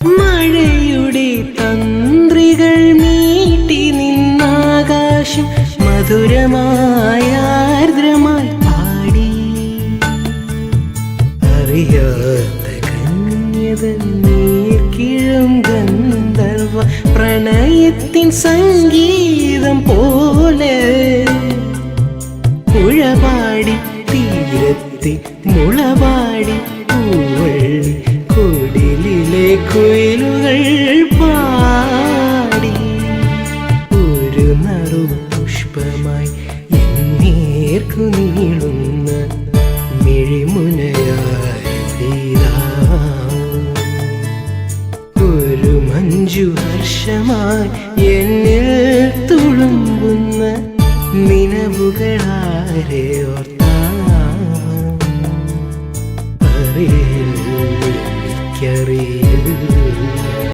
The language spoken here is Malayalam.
മഴയുടെ തന്ത്രികൾ മീട്ടി നിന്നാകാശം മധുരമായ ആർദ്രമായി പാടി. അറിയാത്ത കന്യതൻ നീർക്കിഴും ഗന്ധർവ പ്രണയത്തിൻ സംഗീതം പോലെ പുഴപാടി തീരത്തി മുളപാടി പൂവള്ളി കുടിലിലെ കുയിലുകൾ പാടി. ഒരു നറു പുഷ്പമായി എന്നേർക്കു നീളുന്ന മിഴിമുനയായ ഒരു മഞ്ജു ഹർഷമായി എന്നിൽ തുളുമ്പുന്ന നിലവുകളാരെ ഓർത്ത്